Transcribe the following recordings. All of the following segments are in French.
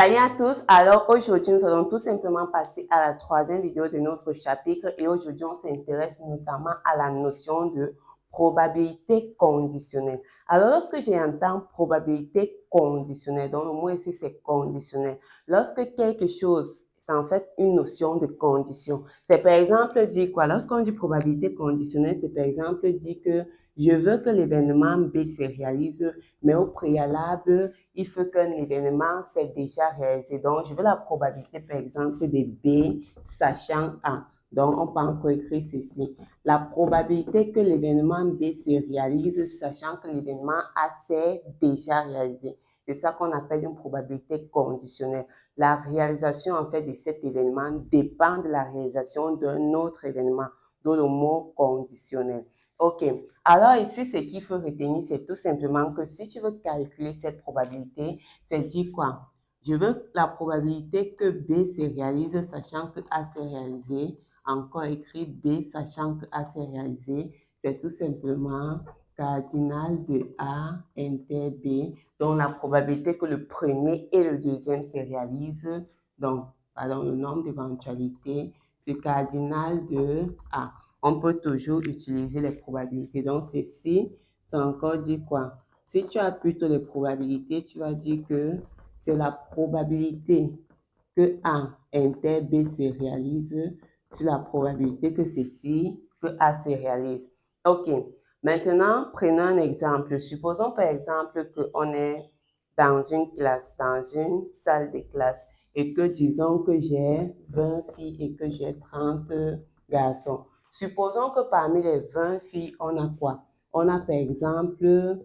Salut à tous, alors aujourd'hui nous allons tout simplement passer à la troisième vidéo de notre chapitre et aujourd'hui on s'intéresse notamment à la notion de probabilité conditionnelle. Alors lorsque j'entends probabilité conditionnelle, donc le mot ici c'est conditionnel, lorsque quelque chose, c'est en fait une notion de condition. C'est par exemple dire quoi? Lorsqu'on dit probabilité conditionnelle, c'est par exemple dire que je veux que l'événement B se réalise, mais au préalable, il faut qu'un événement s'est déjà réalisé. Donc, je veux la probabilité, par exemple, de B sachant A. Donc, on peut encore écrire ceci. La probabilité que l'événement B se réalise, sachant que l'événement A s'est déjà réalisé. C'est ça qu'on appelle une probabilité conditionnelle. La réalisation, en fait, de cet événement dépend de la réalisation d'un autre événement, d'où le mot conditionnel. OK. Alors ici, ce qu'il faut retenir, c'est tout simplement que si tu veux calculer cette probabilité, c'est dire quoi? Je veux la probabilité que B se réalise sachant que A s'est réalisé. Encore écrit B sachant que A s'est réalisé. C'est tout simplement cardinal de A inter B. Donc la probabilité que le premier et le deuxième se réalisent. Donc, pardon, le nombre d'éventualités, c'est cardinal de A. On peut toujours utiliser les probabilités. Donc, ceci, ça encore dit quoi? Si tu as plutôt les probabilités, tu vas dire que c'est la probabilité que A inter B se réalise sur la probabilité que ceci, que A se réalise. OK. Maintenant, prenons un exemple. Supposons par exemple qu'on est dans une classe, dans une salle de classe et que disons que j'ai 20 filles et que j'ai 30 garçons. Supposons que parmi les 20 filles, on a quoi? On a par exemple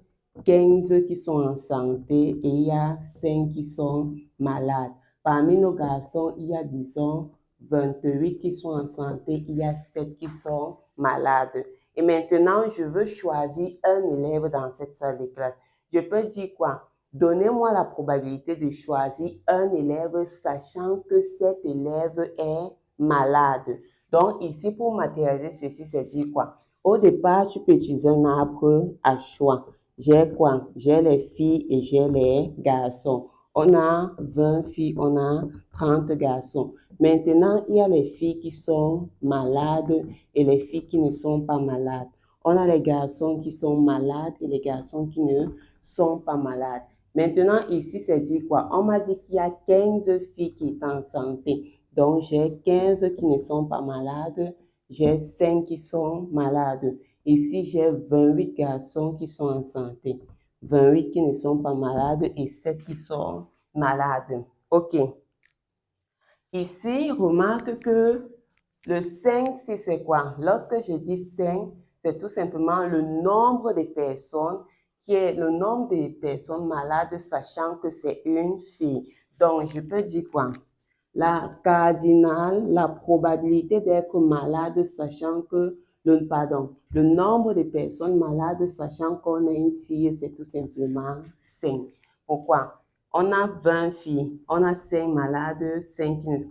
15 qui sont en santé et il y a 5 qui sont malades. Parmi nos garçons, il y a disons 28 qui sont en santé, il y a 7 qui sont malades. Et maintenant, je veux choisir un élève dans cette salle de classe. Je peux dire quoi? Donnez-moi la probabilité de choisir un élève sachant que cet élève est malade. Donc ici, pour matérialiser ceci, c'est dire quoi? Au départ, tu peux utiliser un arbre à choix. J'ai quoi? J'ai les filles et j'ai les garçons. On a 20 filles, on a 30 garçons. Maintenant, il y a les filles qui sont malades et les filles qui ne sont pas malades. On a les garçons qui sont malades et les garçons qui ne sont pas malades. Maintenant, ici, c'est dit quoi? On m'a dit qu'il y a 15 filles qui sont en santé. Donc, j'ai 15 qui ne sont pas malades. J'ai 5 qui sont malades. Ici, j'ai 28 garçons qui sont en santé. 28 qui ne sont pas malades et 7 qui sont malades. OK. Ici, remarque que le 5, c'est quoi? Lorsque je dis 5, c'est tout simplement le nombre de personnes qui est le nombre de personnes malades sachant que c'est une fille. Donc, je peux dire quoi? La cardinale, la probabilité d'être malade sachant que le nombre de personnes malades sachant qu'on est une fille, c'est tout simplement 5. Pourquoi? On a 20 filles, on a 5 malades,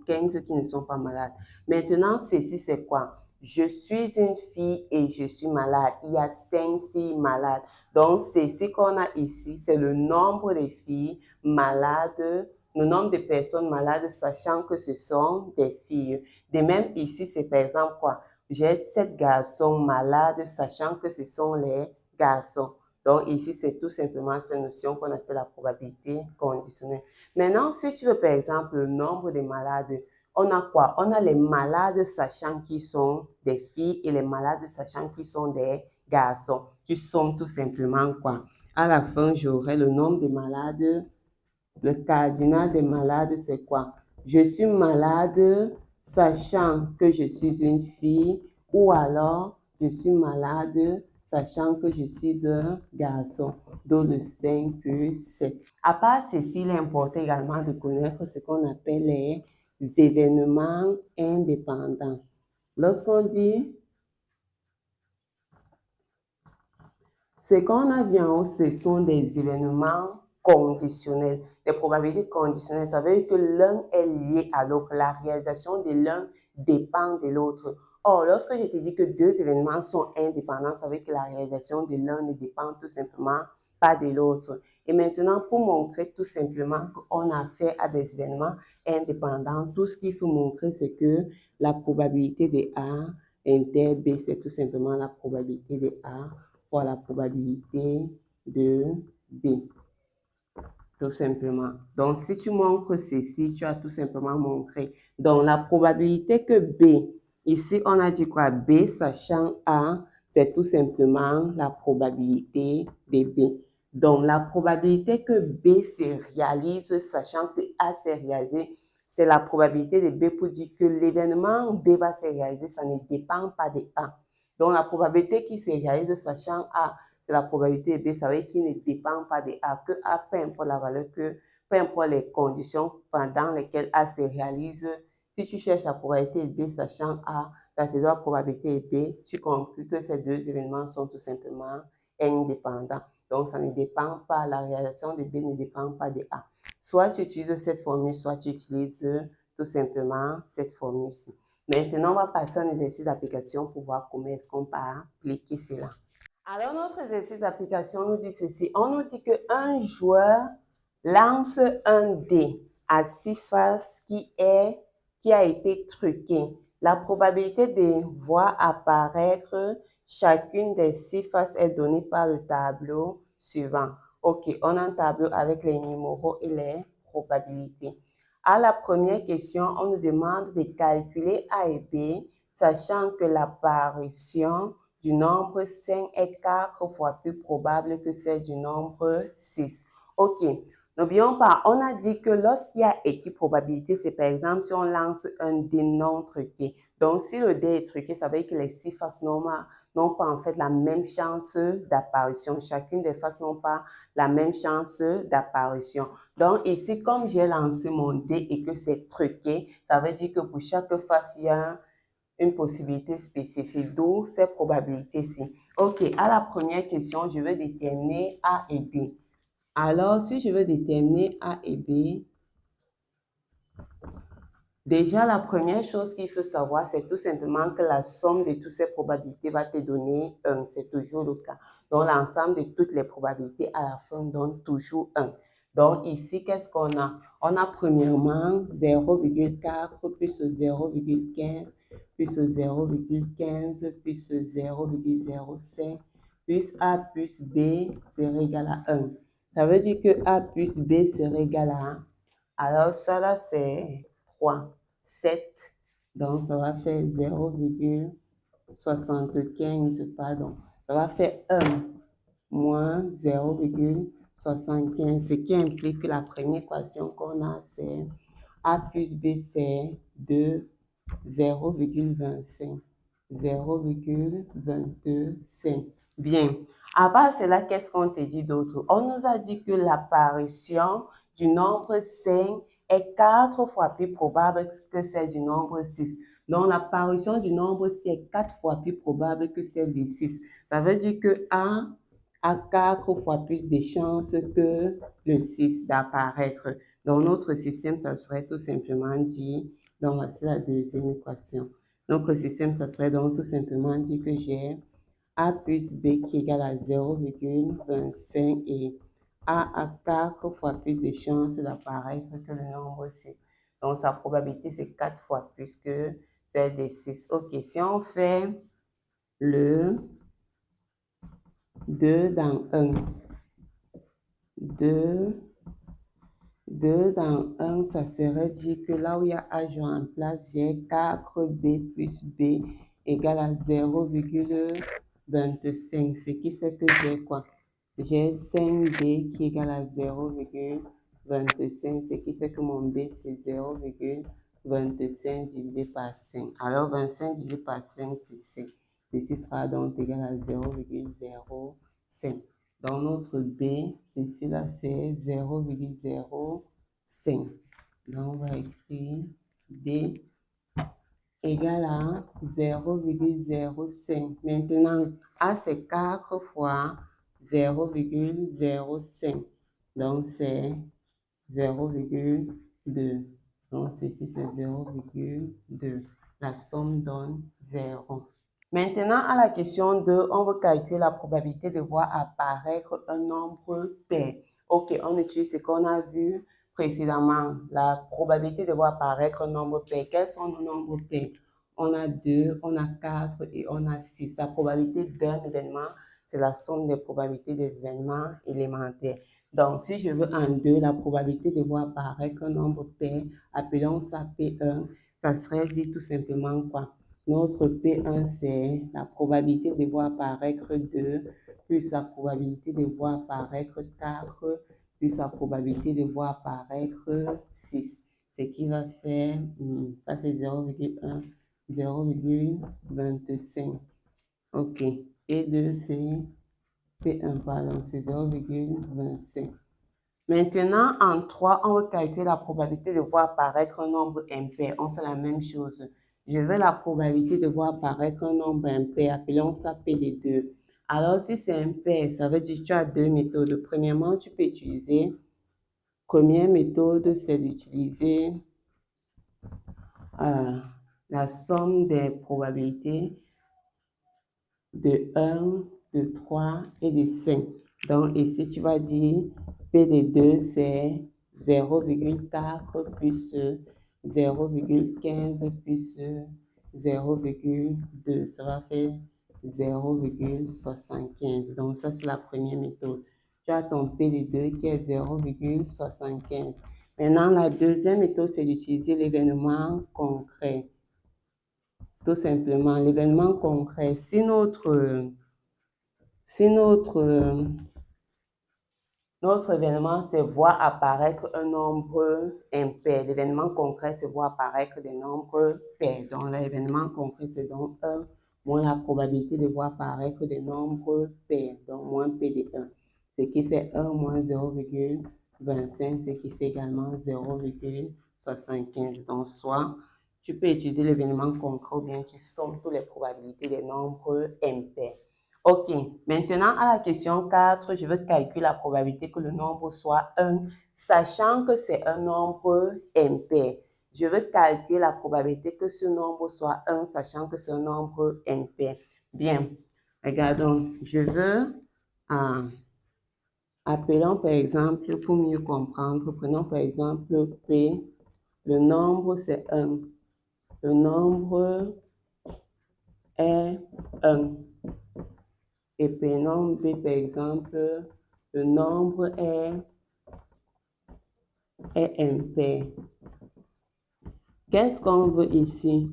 15 qui ne sont pas malades. Maintenant, ceci, c'est quoi? Je suis une fille et je suis malade. Il y a 5 filles malades. Donc, ceci qu'on a ici, c'est le nombre de filles malades, le nombre de personnes malades, sachant que ce sont des filles. De même, ici, c'est par exemple quoi? J'ai 7 garçons malades, sachant que ce sont les garçons. Donc, ici, c'est tout simplement cette notion qu'on appelle la probabilité conditionnelle. Maintenant, si tu veux, par exemple, le nombre de malades, on a quoi? On a les malades sachant qu'ils sont des filles et les malades sachant qu'ils sont des garçons. Tu sommes tout simplement quoi? À la fin, j'aurai le nombre de malades. Le cardinal des malades, c'est quoi? Je suis malade sachant que je suis une fille ou alors je suis malade sachant que je suis un garçon. Donc le 5 plus 7. À part ceci, il est important également de connaître ce qu'on appelle les événements indépendants. Lorsqu'on dit ce qu'on a vu en haut, ce sont des événements conditionnels, des probabilités conditionnelles. Ça veut dire que l'un est lié à l'autre. La réalisation de l'un dépend de l'autre. Or, lorsque je te dis que deux événements sont indépendants, ça veut dire que la réalisation de l'un ne dépend tout simplement pas de l'autre. Et maintenant, pour montrer tout simplement qu'on a affaire à des événements indépendants, tout ce qu'il faut montrer, c'est que la probabilité de A inter B, c'est tout simplement la probabilité de A fois la probabilité de B. Tout simplement. Donc, si tu montres ceci, tu as tout simplement montré. Donc, la probabilité que B, ici, on a dit quoi? B sachant A, c'est tout simplement la probabilité de B. Donc, la probabilité que B se réalise, sachant que A s'est réalisé, c'est la probabilité de B pour dire que l'événement B va se réaliser, ça ne dépend pas de A. Donc, la probabilité qui se réalise, sachant A, c'est la probabilité B, ça veut dire qu'il ne dépend pas de A, que A, peu importe la valeur que, peu importe les conditions pendant lesquelles A se réalise, si tu cherches la probabilité B sachant A, ça te donne la probabilité B, tu conclus que ces deux événements sont tout simplement indépendants. Donc, ça ne dépend pas, la réalisation de B ne dépend pas de A. Soit tu utilises cette formule, soit tu utilises tout simplement cette formule-ci. Maintenant, on va passer à un exercice d'application pour voir comment est-ce qu'on peut appliquer cela. Alors, notre exercice d'application nous dit ceci. On nous dit qu'un joueur lance un dé à 6 faces qui a été truqué. La probabilité de voir apparaître chacune des 6 faces est donnée par le tableau suivant. OK, on a un tableau avec les numéros et les probabilités. À la première question, on nous demande de calculer A et B, sachant que l'apparition du nombre 5 est 4 fois plus probable que celle du nombre 6. OK. N'oublions pas, on a dit que lorsqu'il y a équiprobabilité, c'est par exemple si on lance un dé non truqué. Donc, si le dé est truqué, ça veut dire que les 6 faces n'ont pas en fait la même chance d'apparition. Chacune des faces n'ont pas la même chance d'apparition. Donc, ici, comme j'ai lancé mon dé et que c'est truqué, ça veut dire que pour chaque face, il y a une possibilité spécifique, d'où ces probabilités-ci. OK, à la première question, je veux déterminer A et B. Alors, si je veux déterminer A et B, déjà, la première chose qu'il faut savoir, c'est tout simplement que la somme de toutes ces probabilités va te donner 1. C'est toujours le cas. Donc, l'ensemble de toutes les probabilités à la fin donne toujours 1. Donc, ici, qu'est-ce qu'on a? On a premièrement 0,4 plus 0,15 plus 0,15 plus 0,05 plus A plus B sera égal à 1. Ça veut dire que A plus B sera égal à 1. Alors, ça là, c'est 3, 7. Donc, ça va faire 0,75, pardon. Ça va faire 1 moins 0,75, ce qui implique que la première équation qu'on a, c'est A plus B, c'est 2, 0,25. 0,25. Bien. À part cela, qu'est-ce qu'on te dit d'autre? On nous a dit que l'apparition du nombre 5 est 4 fois plus probable que celle du nombre 6. Donc, l'apparition du nombre 6 est 4 fois plus probable que celle du 6. Ça veut dire que A a 4 fois plus de chances que le 6 d'apparaître. Dans notre système, ça serait tout simplement dit, donc voici la deuxième équation. Notre système, ça serait donc tout simplement dit que j'ai A plus B qui est égal à 0,25 et A a 4 fois plus de chances d'apparaître que le nombre 6. Donc, sa probabilité, c'est 4 fois plus que celle des 6. OK, si on fait le 2 dans 1, 2 dans 1, ça serait dire que là où il y a A joint en place, j'ai 4B plus B égale à 0,25, ce qui fait que j'ai quoi? J'ai 5B qui est égal à 0,25, ce qui fait que mon B, c'est 0,25 divisé par 5. Alors, 25 divisé par 5, c'est 5. Ceci sera donc égal à 0,05. Donc, notre B, ceci là, c'est 0,05. Donc, on va écrire B égale à 0,05. Maintenant, A, c'est 4 fois 0,05. Donc, c'est 0,2. Donc, ceci, c'est 0,2. La somme donne 0. Maintenant, à la question 2, on veut calculer la probabilité de voir apparaître un nombre pair. Ok, on utilise ce qu'on a vu précédemment, la probabilité de voir apparaître un nombre pair. Quels sont nos nombres pairs? On a 2, on a 4 et on a 6. La probabilité d'un événement, c'est la somme des probabilités des événements élémentaires. Donc, si je veux en 2, la probabilité de voir apparaître un nombre pair, appelons ça P1, ça serait dit tout simplement quoi? Notre P1, c'est la probabilité de voir apparaître 2 plus la probabilité de voir apparaître 4 plus la probabilité de voir apparaître 6. Ce qui va faire, ça c'est 0,1, 0,25. OK. Et 2, c'est P1, pardon, c'est 0,25. Maintenant, en 3, on va calculer la probabilité de voir apparaître un nombre impair. On fait la même chose. Je veux la probabilité de voir apparaître un nombre impair. Appelons ça P de 2. Alors, si c'est impair, ça veut dire que tu as deux méthodes. Premièrement, tu peux utiliser, première méthode, c'est d'utiliser la somme des probabilités de 1, de 3 et de 5. Donc, ici, tu vas dire P de 2, c'est 0,4 plus 0,15 plus 0,2. Ça va faire 0,75. Donc, ça, c'est la première méthode. Tu as ton P de 2 qui est 0,75. Maintenant, la deuxième méthode, c'est d'utiliser l'événement concret. Tout simplement, l'événement concret. Si notre événement, c'est voir apparaître un nombre impair. L'événement concret, c'est voir apparaître des nombres pairs. Donc, l'événement concret, c'est donc 1 moins la probabilité de voir apparaître des nombres pairs. Donc, moins P de 1. Ce qui fait 1 moins 0,25, ce qui fait également 0,75. Donc, soit tu peux utiliser l'événement concret ou bien tu sommes toutes les probabilités des nombres impairs. OK. Maintenant, à la question 4, je veux calculer la probabilité que le nombre soit 1, sachant que c'est un nombre impair. Je veux calculer la probabilité que ce nombre soit 1, sachant que c'est un nombre impair. Bien. Regardons. Je veux, appelons par exemple, pour mieux comprendre, prenons par exemple P. Le nombre, c'est 1. Le nombre est 1. Et prenons B, par exemple, le nombre est impair. Qu'est-ce qu'on veut ici?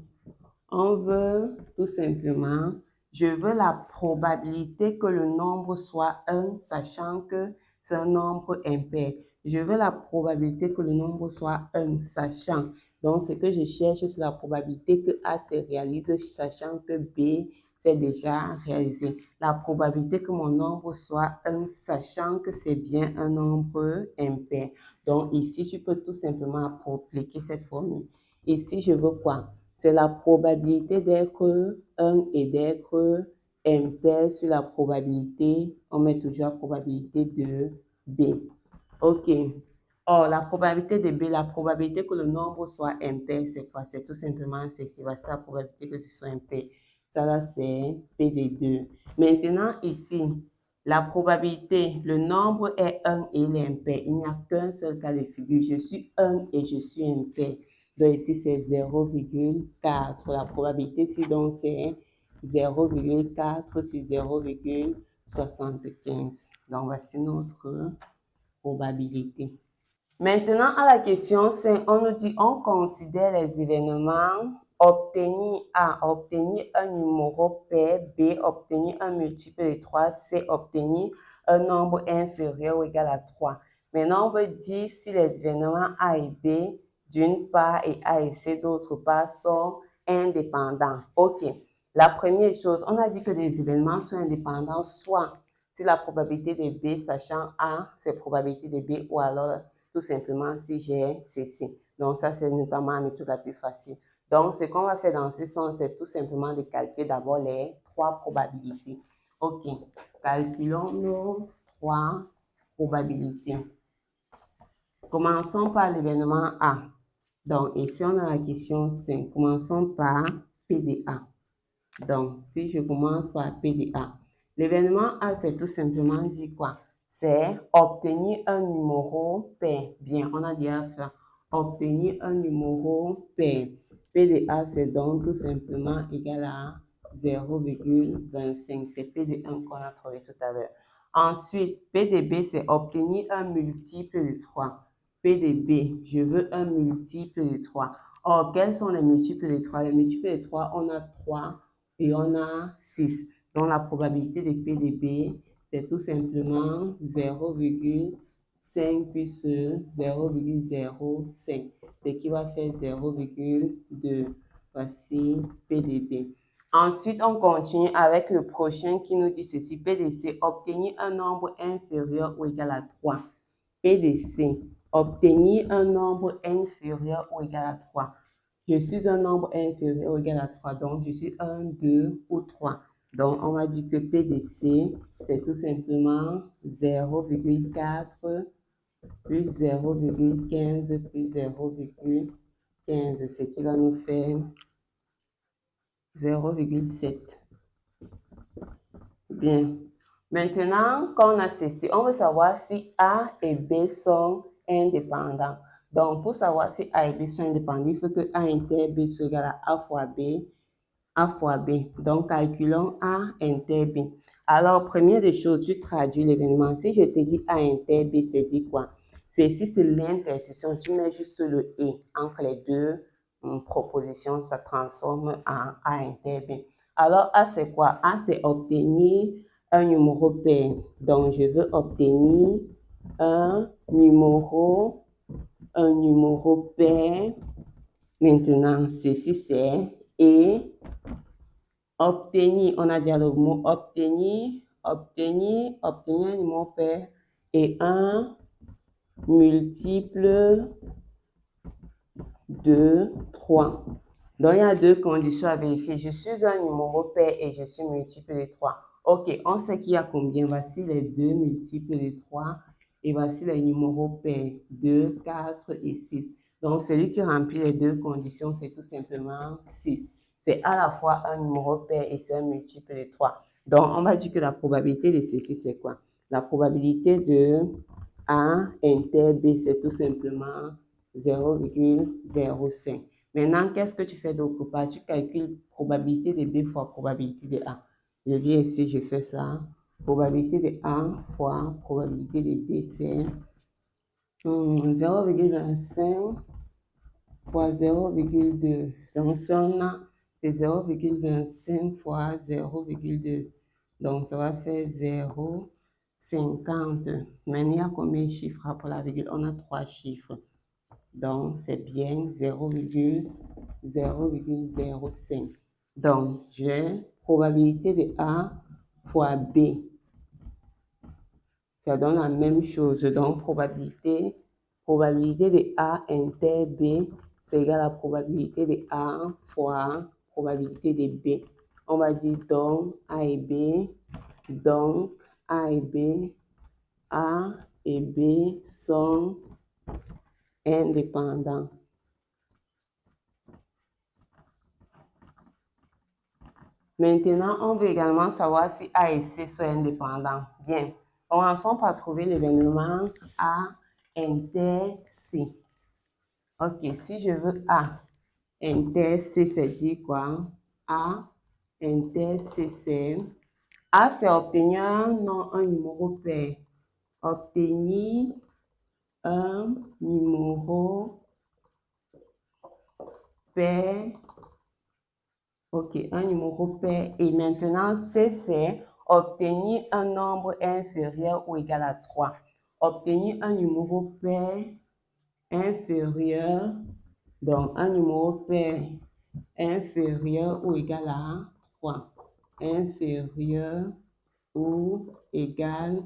On veut tout simplement, je veux la probabilité que le nombre soit 1, sachant que c'est un nombre impair. Je veux la probabilité que le nombre soit 1, sachant. Donc, ce que je cherche, c'est la probabilité que A se réalise, sachant que B c'est déjà réalisé. La probabilité que mon nombre soit 1, sachant que c'est bien un nombre impair. Donc, ici, tu peux tout simplement appliquer cette formule. Ici, je veux quoi? C'est la probabilité d'être 1 et d'être impair sur la probabilité, on met toujours la probabilité de B. OK. Or, la probabilité de B, la probabilité que le nombre soit impair, c'est quoi? C'est tout simplement, c'est la probabilité que ce soit impair. Ça là, c'est P de 2. Maintenant, ici, la probabilité, le nombre est 1 et il est impair. Il n'y a qu'un seul cas de figure. Je suis 1 et je suis impair. Donc ici, c'est 0,4. La probabilité ici, donc, c'est 0,4 sur 0,75. Donc, voici notre probabilité. Maintenant, à la question 5, on nous dit, on considère les événements obtenir A, obtenir un numéro pair, B, obtenir un multiple de 3, C, obtenir un nombre inférieur ou égal à 3. Maintenant, on veut dire si les événements A et B d'une part et A et C d'autre part sont indépendants. OK. La première chose, on a dit que les événements sont indépendants, soit si la probabilité de B sachant A, c'est probabilité de B, ou alors tout simplement si j'ai ceci. Donc ça, c'est notamment la méthode la plus facile. Donc, ce qu'on va faire dans ce sens, c'est tout simplement de calculer d'abord les trois probabilités. OK. Calculons nos trois probabilités. Commençons par l'événement A. Donc, ici, on a la question 5. Commençons par P de A. Donc, si je commence par P de A, l'événement A, c'est tout simplement dit quoi? C'est obtenir un numéro pair. Bien, on a déjà fait. Obtenir un numéro pair. P de A, c'est donc tout simplement égal à 0,25. C'est P de 1 qu'on a trouvé tout à l'heure. Ensuite, P de B, c'est obtenir un multiple de 3. P de B, je veux un multiple de 3. Or, quels sont les multiples de 3? Les multiples de 3, on a 3 et on a 6. Donc, la probabilité de P de B, c'est tout simplement 0,5 plus 0,05. Ce qui va faire 0,2. Voici P de B. Ensuite, on continue avec le prochain qui nous dit ceci. P de C, obtenir un nombre inférieur ou égal à 3. P de C, obtenir un nombre inférieur ou égal à 3. Je suis un nombre inférieur ou égal à 3, donc je suis 1, 2 ou 3. Donc, on va dire que P de C, c'est tout simplement 0,4 plus 0,15 plus 0,15, ce qui va nous faire 0,7. Bien. Maintenant, quand on a ceci, on veut savoir si A et B sont indépendants. Donc, pour savoir si A et B sont indépendants, il faut que A inter B soit égal à A fois B, A fois B. Donc, calculons A inter B. Alors, première des choses, tu traduis l'événement. Si je te dis A inter B, c'est dit quoi? Si c'est l'intersection, tu mets juste le « et » entre les deux propositions, ça transforme en A inter B. Alors, A, c'est quoi? A, c'est obtenir un numéro pair. Donc, je veux obtenir un numéro pair. Maintenant, ceci, c'est et obtenir. On a déjà le mot obtenir un numéro pair et un multiple de 3. Donc, il y a deux conditions à vérifier. Je suis un numéro pair et je suis multiple de 3. OK, on sait qu'il y a combien? Voici les deux multiples de 3 et voici les numéros pairs 2, 4 et 6. Donc, celui qui remplit les deux conditions, c'est tout simplement 6. C'est à la fois un numéro pair et c'est un multiple de 3. Donc, on va dire que la probabilité de ceci, c'est quoi? La probabilité de A inter B, c'est tout simplement 0,05. Maintenant, qu'est-ce que tu fais d'autre part? Tu calcules probabilité de B fois probabilité de A. Je viens ici, je fais ça. Probabilité de A fois probabilité de B, c'est 0,25 fois 0,2. Donc, si on a 0,25 fois 0,2, donc ça va faire 0,50. Maintenant, il y a combien de chiffres après la virgule? On a 3 chiffres. Donc, c'est bien 0,05. Donc, j'ai probabilité de A fois B. Ça donne la même chose. Donc, probabilité de A inter B, c'est égal à la probabilité de A fois probabilité de B. On va dire donc A et B. Donc, A et B sont indépendants. Maintenant, on veut également savoir si A et C sont indépendants. Bien, commençons par trouver l'événement A inter C. Ok, si je veux A inter C, c'est dire quoi? A inter C, c'est... A, c'est obtenir un numéro pair. Obtenir un numéro pair. Ok, un numéro pair. Et maintenant, C, c'est obtenir un nombre inférieur ou égal à 3. Obtenir un numéro pair inférieur, donc un numéro pair inférieur ou égal à 3. Inférieur ou égal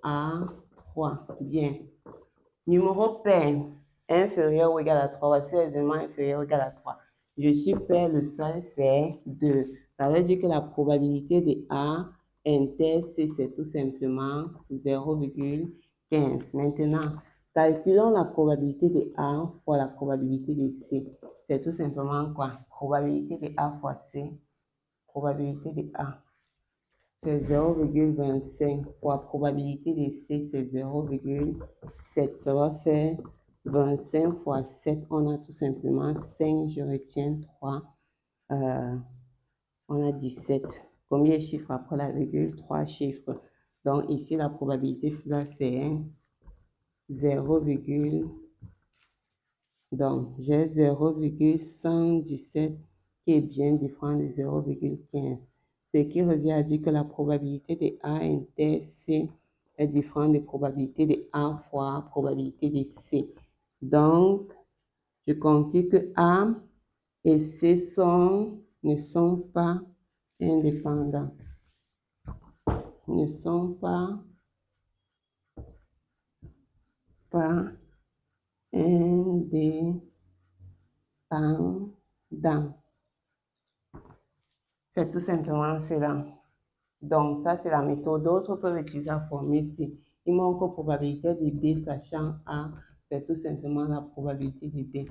à 3. Bien. Numéro pair inférieur ou égal à 3. Voici les éléments inférieurs ou égal à 3. Je suis pair, le seul, c'est 2. Ça veut dire que la probabilité de A inter C, c'est tout simplement 0,15. Maintenant, calculons la probabilité de A fois la probabilité de C. C'est tout simplement quoi? Probabilité de A fois C probabilité de A, c'est 0,25 fois probabilité de C, c'est 0,7. Ça va faire 25 fois 7, on a tout simplement 5, je retiens 3, on a 17. Combien de chiffres après la virgule? 3 chiffres. Donc ici, la probabilité, cela c'est 0, donc j'ai 0,117 qui est bien différent de 0,15. Ce qui revient à dire que la probabilité de A inter C est différente de la probabilité de A fois probabilité de C. Donc, je conclus que A et C ne sont pas indépendants. Ne sont pas indépendants. C'est tout simplement cela. Donc, ça, c'est la méthode. D'autres peuvent utiliser la formule C. Il manque probabilité de B sachant A, c'est tout simplement la probabilité de B.